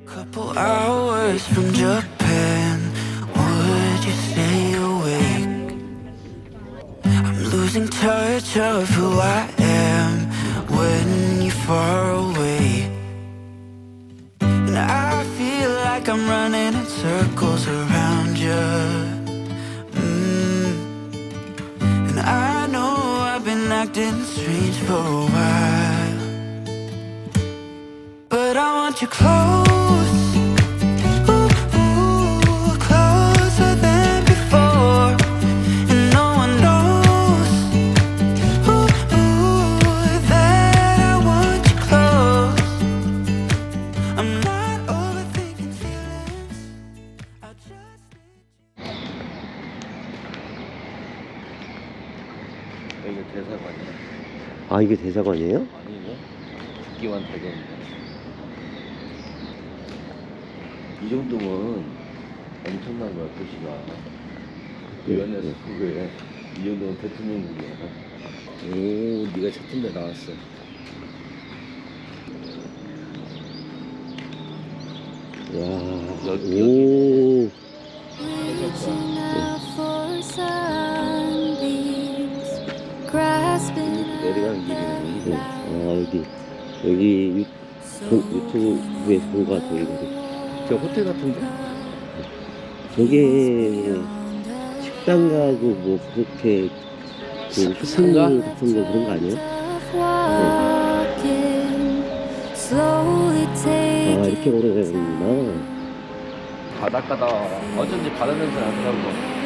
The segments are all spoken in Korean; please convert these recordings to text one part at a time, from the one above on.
Couple hours from Japan, would you stay awake? I'm losing touch of who I am when you're far away. And I feel like I'm running in circles around you. And I know I've been acting strange for a while, but I want you close. 여기가 대사관이야. 아, 이게 대사관이에요? 아니네. 국기만 대전인데. 이 정도면 엄청난 거야, 도시가. 연에서 그거에 이 정도면 대통령국이야. 오, 네가 찾던 데 나왔어. 와, 여기. 오. 내려가는 길이네. 아, 여기 유튜브에서 본 것 같아요, 이거. 저 호텔 같은데? 저게 식당 가고 뭐 그렇게 그 식당가? 쇼핑몰 같은 거 그런 거 아니에요? 네. 아, 이렇게 오래 가는구나. 바닷가다. 어쩐지 바다 냄새 나더라고.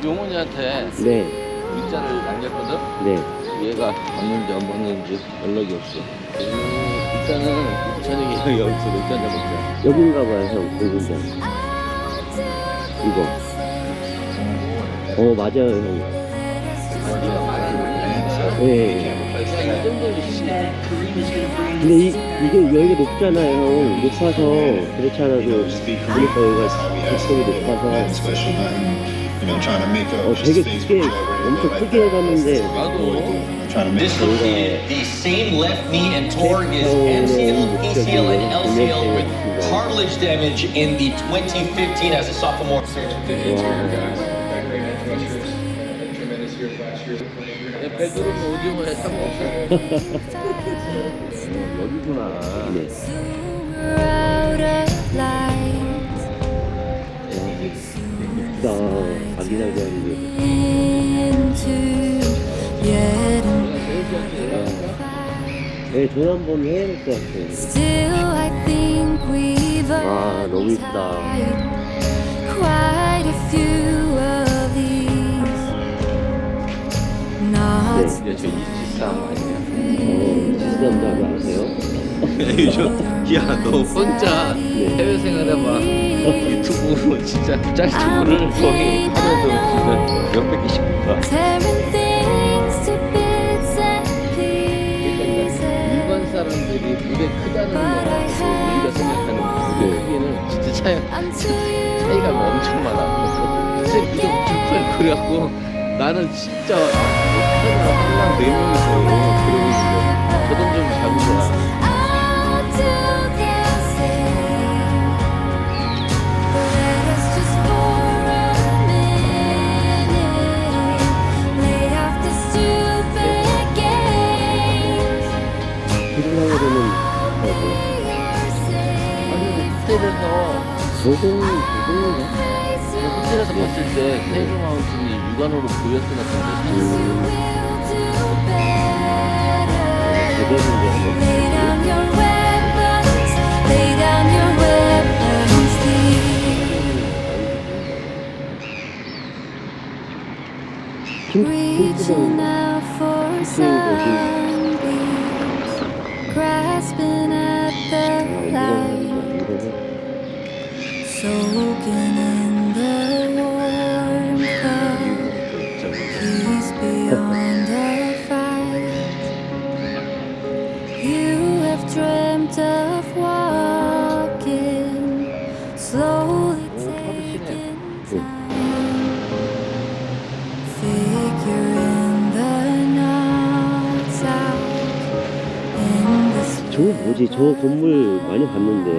용훈이한테 네, 문자를 남겼거든? 네. 얘가 왔는지 안 왔는지 연락이 없어. 일단은 저녁에 여기 없어. 맥주 한잔 먹자. 여긴가 봐요, 형. 공군장. 이거. 맞아요, 형. 예. 근데 이게 여기가 높잖아요, 형. 높아서 그렇지 않아도 보니까 여기가 직선이 높아서 되게 크게 엄청 크게 해봤는데 나도 Dislocated the same left knee and tore his MCL, ACL, and LCL with cartilage damage in the 2015 as a sophomore. 내 배드로는 오징어에 사먹었어. 여기구나. 네. 이쁘다. 아기자기한 네, 저도 한번 해야 될 것 같아요. 와, 너무 이쁘다. 네. 이제 저 23 아니냐? 수담자도 아세요? 요즘 야너 혼자 해외 생활해봐. 유튜브로 진짜 짤튜브를 거의 하루에도 진짜 몇백 개씩 봐. 일반 사람들이 무대 크다는 거 우리가 생각하는 무대 크기는 진짜 차이가 엄청 많아. 제 무대 엄청 커요. 그래갖고 나는 진짜 한랑 4명이서 그러고 있는데 저돈 좀 잡은 거야. 필요하게는 아니 호텔에서 조금 호텔에서 봤을 때 테이블 마운틴이 육안으로 보였던 것 같은데 Grasping at the light, soaking in the warmth of peace beyond our fight. 저거 뭐지? 저 건물 많이 봤는데.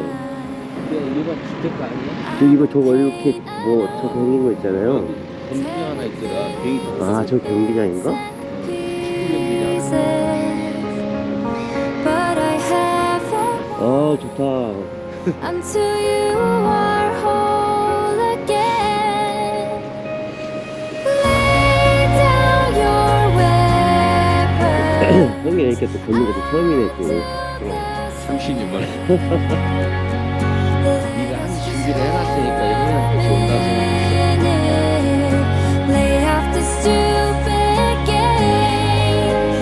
일반 주택가 아니야? 저거 이렇게 뭐 저 생긴 거 있잖아요. 건물 하나 있더라. 비행기 타고. 아, 저 경기장인가? But I haven't 아, 좋다. until you are whole again. Lay down your weapon. 형이 이렇게 또 걷는 것도 처음이네, 또. 30년 만에. 네가 한 준비를 해놨으니까 형한테 온다고 생각했어. Lay off the stupid games.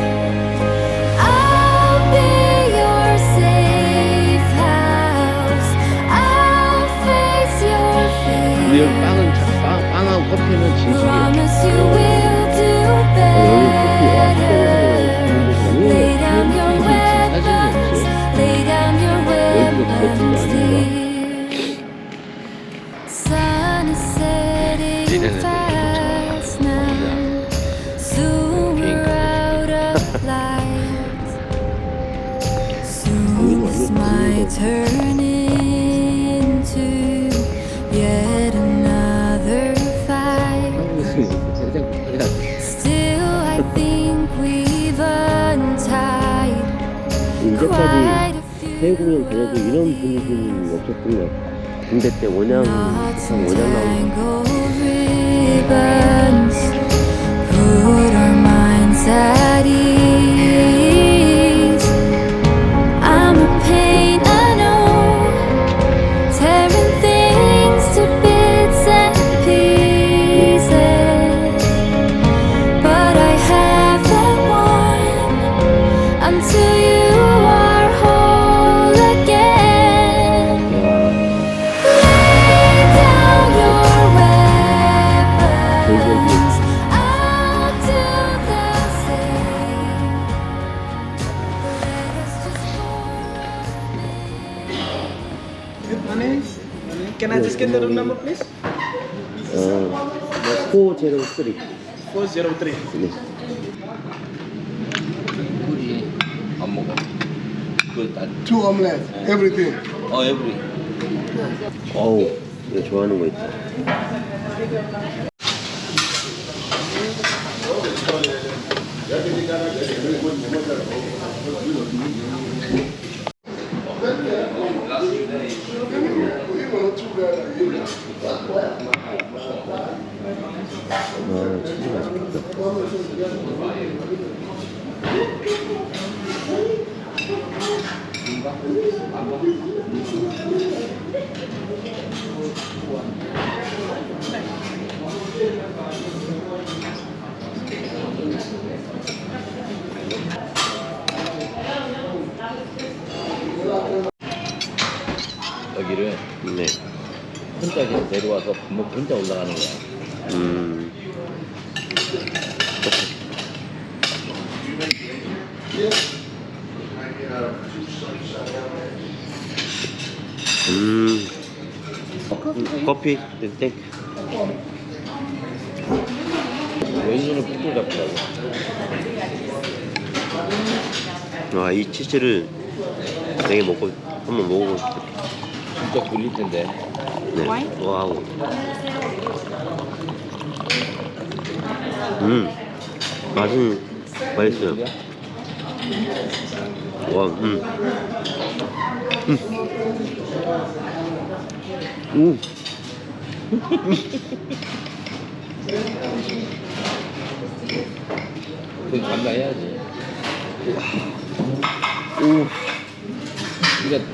I'll be your safe house. I'll face your 우리 여기 fears. 빵하고 커피는 진심이야. Promise you will do better. Lay down your weapons. Lay down your weapons, dear. Sun is setting fast now. Soon we're out of light. Soon this might turn into yet another fight. Still, I think we've untied 이제까지 quite a few 해외 공연 다녀도 이런 분위기는 없었던 것 같아. 군대 때 원양, knots 항상 and 원양 나오고. tangled ribbons. Put our minds at ease. I'm a pain, I know, tearing things to bits and pieces. But I haven't won until you are whole again. Lay down your weapons. I'll do the same. Let us just Can I just get the room number, please? 403. 403. 네. 꿀이 안 먹어. 그난 2 omelette, everything. 에브리. 어우, 이거 좋아하는 거 있다. 아, 진짜 맛있겠다. 여기를 네. 혼자 그냥 내려와서 밥 먹고 혼자 올라가는 거야. 커피, 네, 땡. 왼손을 푹 잡더라고. 아, 이 치즈를 되게 먹고 한번 먹어보고 싶다. 진짜 굴릴 텐데. 네. 와우. 맛은 맛있어요. 와, 그건 감당해야지. 그러니까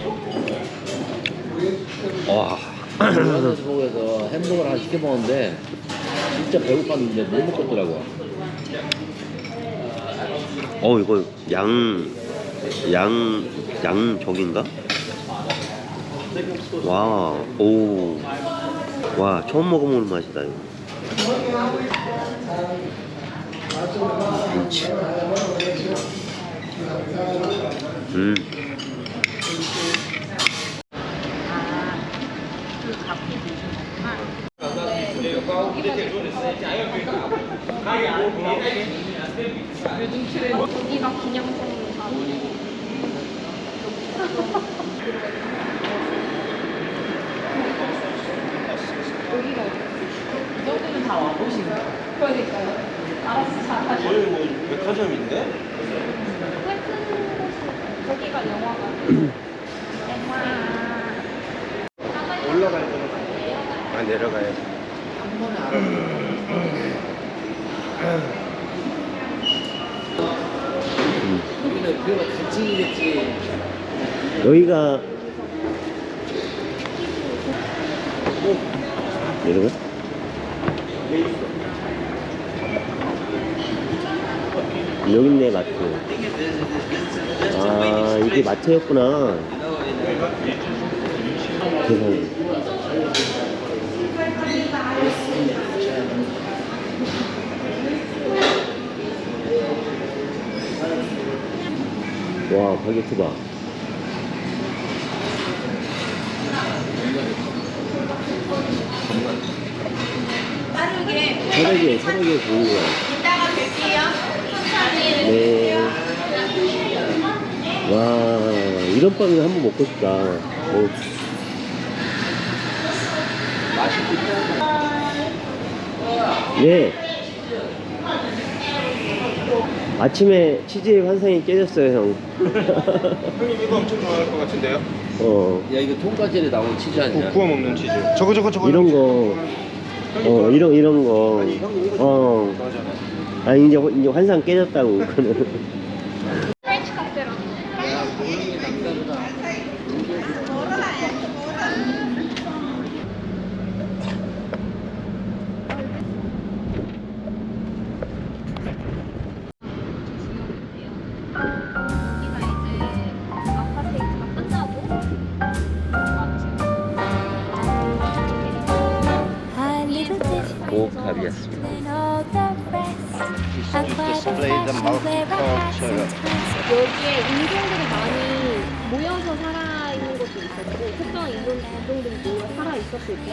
와. 한국에서 햄버거를 하나 시켜 먹었는데 진짜 배고팠는데 못 먹겠더라고. 이거 양 저긴가? 와, 오. 와, 처음 먹어보는 맛이다, 이거. 김치. 여기가 기념품 가구. 거의 뭐 백화점인데? 올라갈 거는 아 내려가야지. 여기는 그래도 단층이겠지. 여기가 이런 거? 여기 있네 마트. 아 이게 마트였구나. 세상에. 와 바게트 봐. 차라리에 좋은 거야. 이따가 뵐게요. 천천히. 네. 와 이런 빵을 한번 먹고 싶다. 어. 네. 아침에 치즈의 환상이 깨졌어요 형. 형님 이거 엄청 좋아할 것 같은데요? 야 이거 통과제에 나온 치즈 아니야? 구워 먹는 치즈. 저거 이런 거. 이런 거. 아니 형님 이거 좋아하잖아. 아 이제 환상 깨졌다고 그거는. 프렌치 카페로. 야 고객이 남다르다. 고갑이었습니다. 여기에 인종들이 많이 모여서 살아있는 것도 있었고 특정한 인종들이 모여 살아있었을 때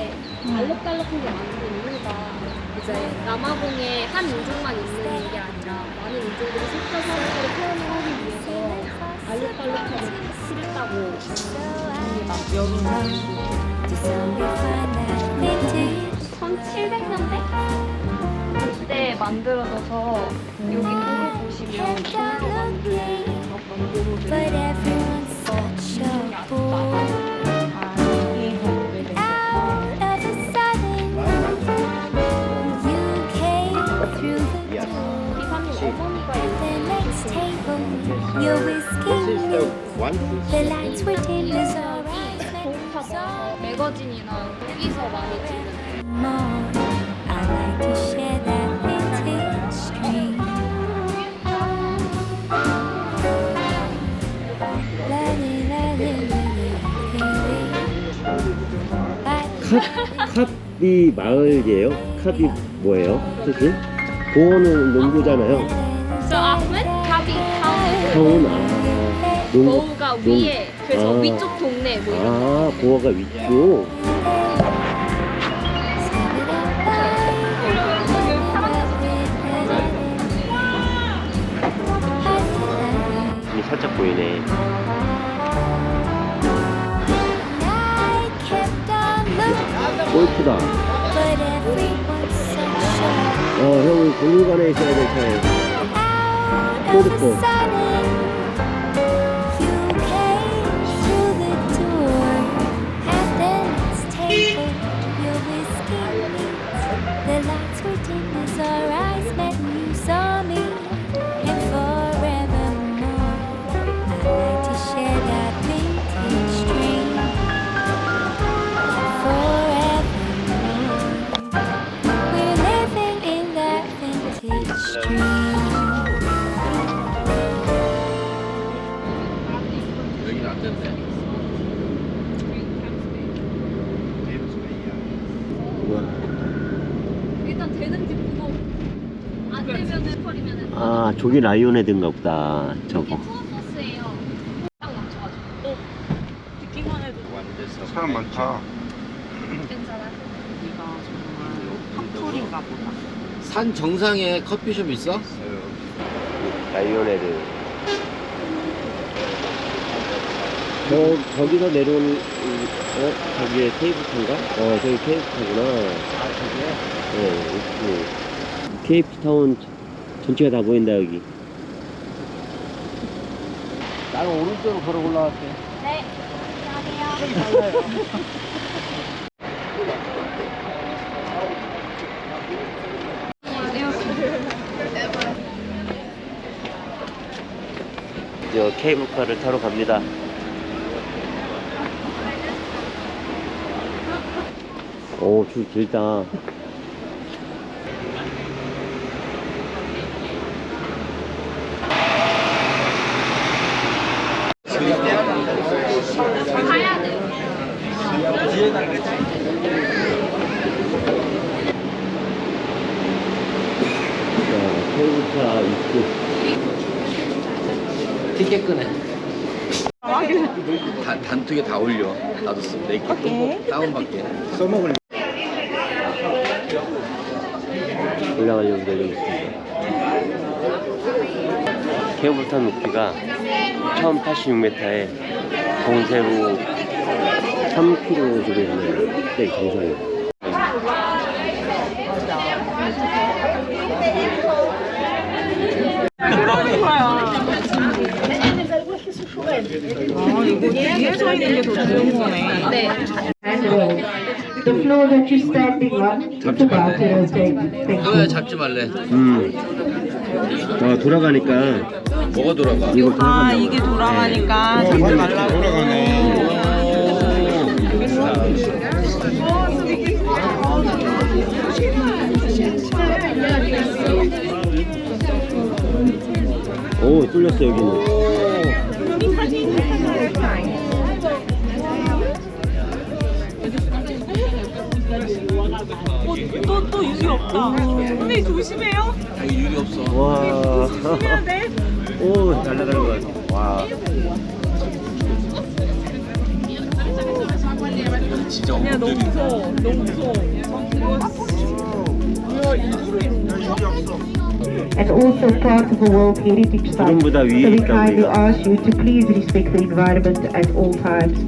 알록달록한 게 많은 이유가 이제 남아공에 한 인종만 있는 게 아니라 많은 인종들이 섞여 사는 걸 표현을 하기 위해서 알록달록하게 칠했다고 합니다. 1700년대? 그때 만들어져서 여기 도로 보시면 손으로 만든 만두로들이 인종이 기사님 어머니가 공사서 매거진이나 여기서 많이 찍는 캅이 마을이에요? 캅이 뭐예요? 뜻이? 고어는 농부잖아요. So Ahmed, Kabi, Kabi. 형은 농부. 거우가 위에, 그래서 아. 위쪽 동네 뭐 이런 거. 아 고어가 위쪽. 이 살짝 보이네. 골프다. 형은 박물관에 있어야 될 차예요. 골프. 여기는 안 된대. 일단 되는지 보고 안 되면은 버리면은 아 저기 라이온헤드인가 보다. 저거. 투어 버스예요. 딱 맞춰가지고. 듣기만 해도 사람 많다. 괜찮아. 산 정상에 커피숍 있어? 라이온헤드. 저기서 내려온 저기에 케이프타운가? 저기 케이프타운구나. 케이프타운 전체가 다 보인다 여기. 나는 오른쪽으로 걸어 올라갈게. 네. 안녕하세요. 저 케이블카를 타러 갑니다. 오, 줄 길다. 가야 돼. 자, 케이블카 입구. 티켓 끄네. 단톡에 다 올려. 나도 내게 다운받게. 써먹을 올라가려고 내리고 있습니다. 케이블카 높이가 1086m에 공세로 3km 정도 되는 네, 정상이에요. The floor that you're standing on, it's about to rotate. Thank you. 왜 잡지 말래? 돌아가니까 뭐가 돌아가? 이거 돌아간다. 이게 돌아가니까 잡지 말라고. 돌아가네. 오, 뚫렸어 여기는. 또 유리 없다. 근데 조심해요. 여기 유리 없어. 와. 조심해야 돼. 오, 날아가는 거 같아. 와. 진짜 야 너무 무서워. 너무 무서워. And also part of a World Heritage Site. 구름보다 So 위에 we 있다 kindly 우리가. ask you to please respect the environment at all times.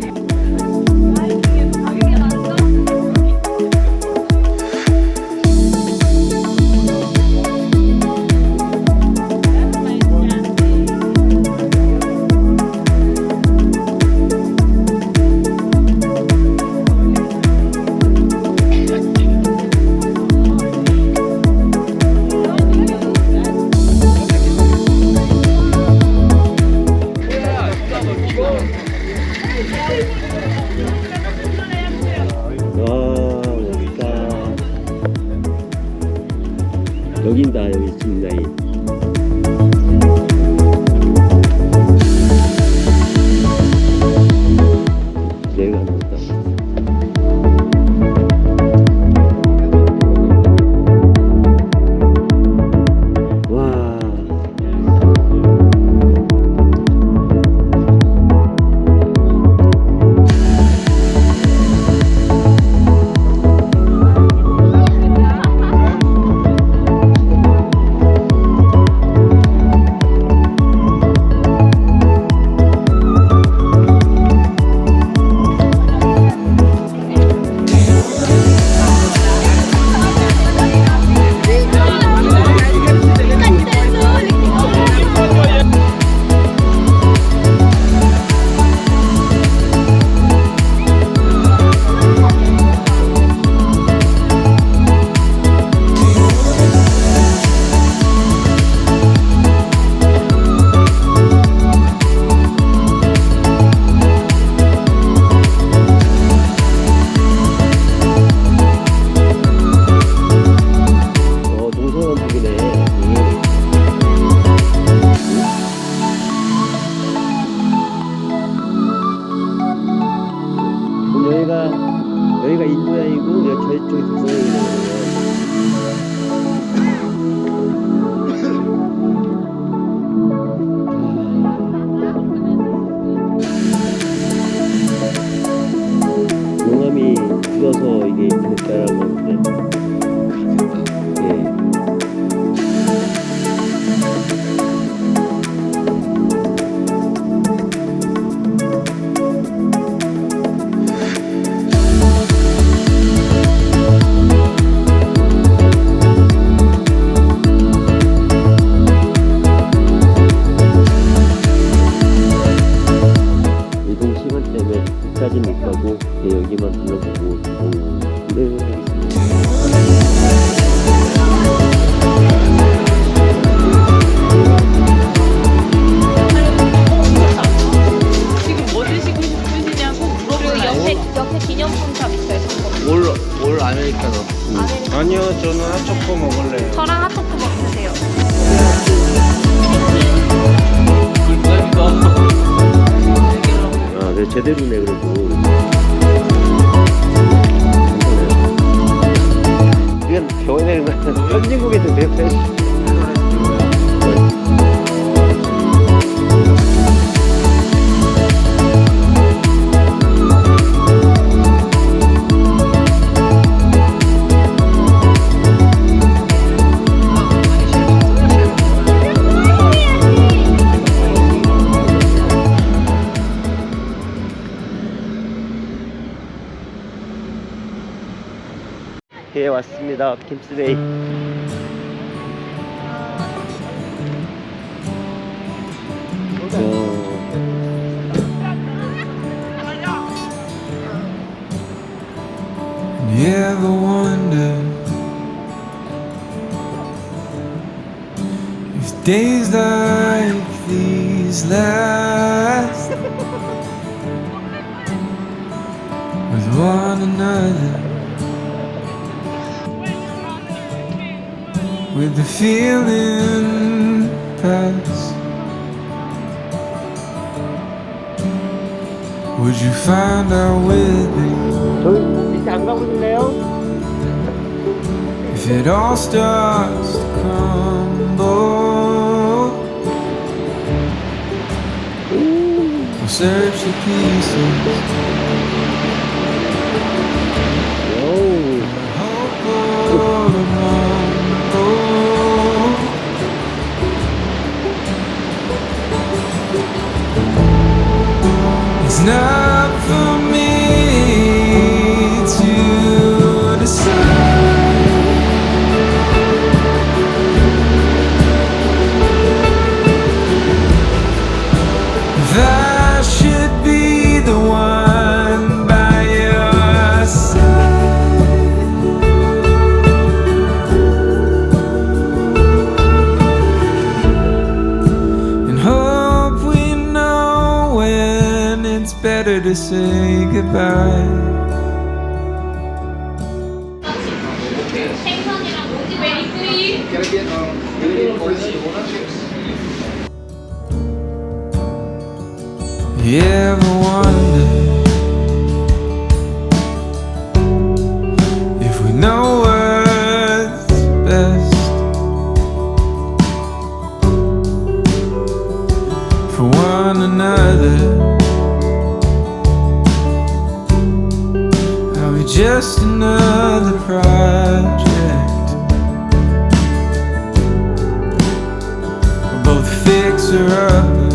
야, 제대로네 그래도. 이건 배워야 되는 거 같아. 선진국에서 배웠어야지. 예, 왔습니다. 김스데이. You ever wonder if days like these last with one another, with the feeling past? Would you find out with me 저희 밑에 안 가보실래요? if it all starts to crumble? We'll search the pieces. Hope all along. It's not for me to decide. If I should be the one by your side, and hope we know when it's better to say goodbye. 생선이랑 오징어 You ever wonder if we know what's best for one another? Are we just another project? We're both fixer-uppers.